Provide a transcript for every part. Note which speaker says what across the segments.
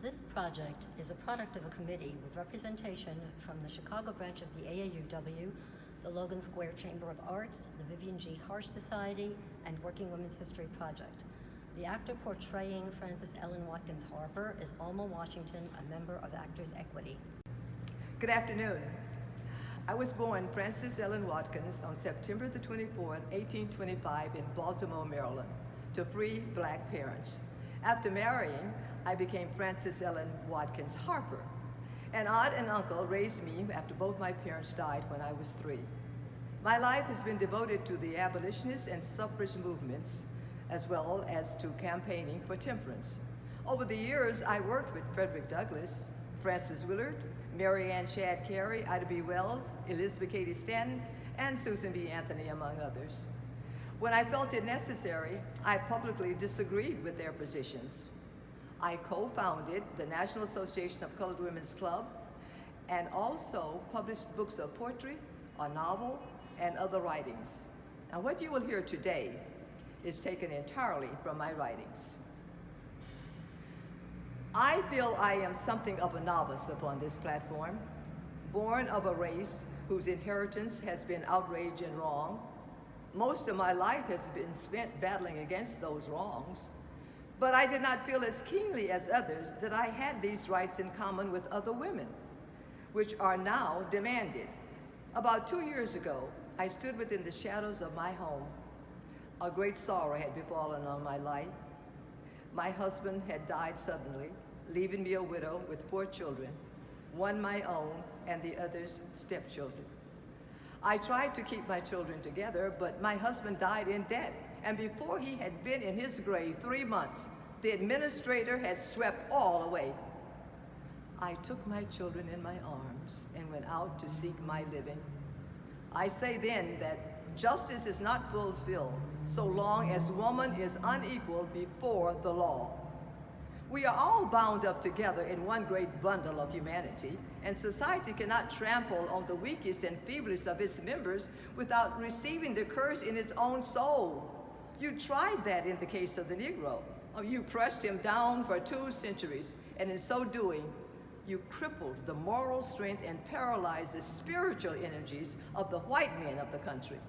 Speaker 1: This project is a product of a committee with representation from the Chicago branch of the AAUW, the Logan Square Chamber of Arts, the Vivian G. Harsh Society, and Working Women's History Project. The actor portraying Frances Ellen Watkins Harper is Alma Washington, a member of Actors Equity.
Speaker 2: Good afternoon. I was born Frances Ellen Watkins on September the 24th, 1825 in Baltimore, Maryland, to free black parents. After marrying, I became Frances Ellen Watkins Harper. An aunt and uncle raised me after both my parents died when I was 3. My life has been devoted to the abolitionist and suffrage movements, as well as to campaigning for temperance. Over the years, I worked with Frederick Douglass, Frances Willard, Mary Ann Shadd Cary, Ida B. Wells, Elizabeth Cady Stanton, and Susan B. Anthony, among others. When I felt it necessary, I publicly disagreed with their positions. I co-founded the National Association of Colored Women's Clubs and also published books of poetry, a novel, and other writings. Now, what you will hear today is taken entirely from my writings. I feel I am something of a novice upon this platform, born of a race whose inheritance has been outrage and wrong. Most of my life has been spent battling against those wrongs, but I did not feel as keenly as others that I had these rights in common with other women, which are now demanded. About 2 years ago, I stood within the shadows of my home. A great sorrow had befallen on my life. My husband had died suddenly, leaving me a widow with 4 children, one my own and the others stepchildren. I tried to keep my children together, but my husband died in debt, and before he had been in his grave 3 months, the administrator had swept all away. I took my children in my arms and went out to seek my living. I say then that justice is not fulfilled so long as woman is unequal before the law. We are all bound up together in one great bundle of humanity, and society cannot trample on the weakest and feeblest of its members without receiving the curse in its own soul. You tried that in the case of the Negro. You pressed him down for 2 centuries, and in so doing, you crippled the moral strength and paralyzed the spiritual energies of the white men of the country.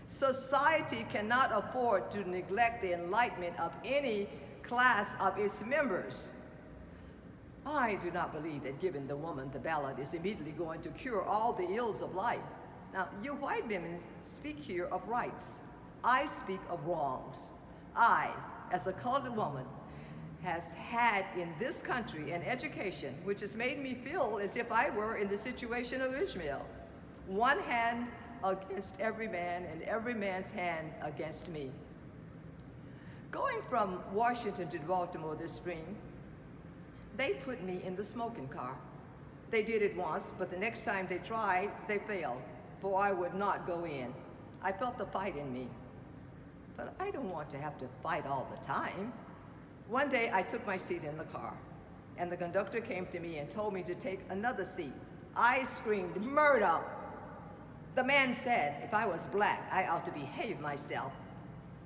Speaker 2: Society cannot afford to neglect the enlightenment of any class of its members. I do not believe that giving the woman the ballot is immediately going to cure all the ills of life. Now, you white women speak here of rights. I speak of wrongs. I, as a colored woman, has had in this country an education which has made me feel as if I were in the situation of Ishmael. One hand against every man and every man's hand against me. Going from Washington to Baltimore this spring, they put me in the smoking car. They did it once, but the next time they tried, they failed, for I would not go in. I felt the fight in me. But I don't want to have to fight all the time. One day I took my seat in the car, and the conductor came to me and told me to take another seat. I screamed, "Murder!" The man said if I was black, I ought to behave myself.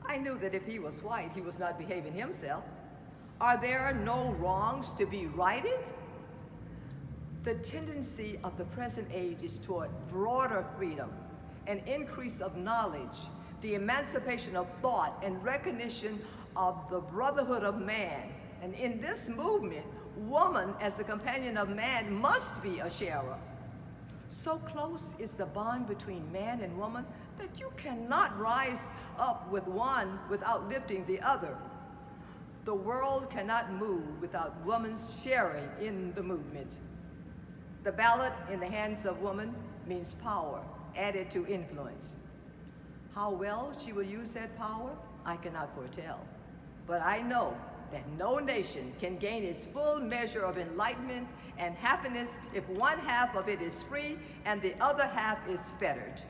Speaker 2: I knew that if he was white, he was not behaving himself. Are there no wrongs to be righted? The tendency of the present age is toward broader freedom, an increase of knowledge, the emancipation of thought, and recognition of the brotherhood of man. And in this movement, woman as a companion of man must be a sharer. So close is the bond between man and woman that you cannot rise up with one without lifting the other. The world cannot move without woman's sharing in the movement. The ballot in the hands of woman means power added to influence. How well she will use that power, I cannot foretell. But I know that no nation can gain its full measure of enlightenment and happiness if one half of it is free and the other half is fettered.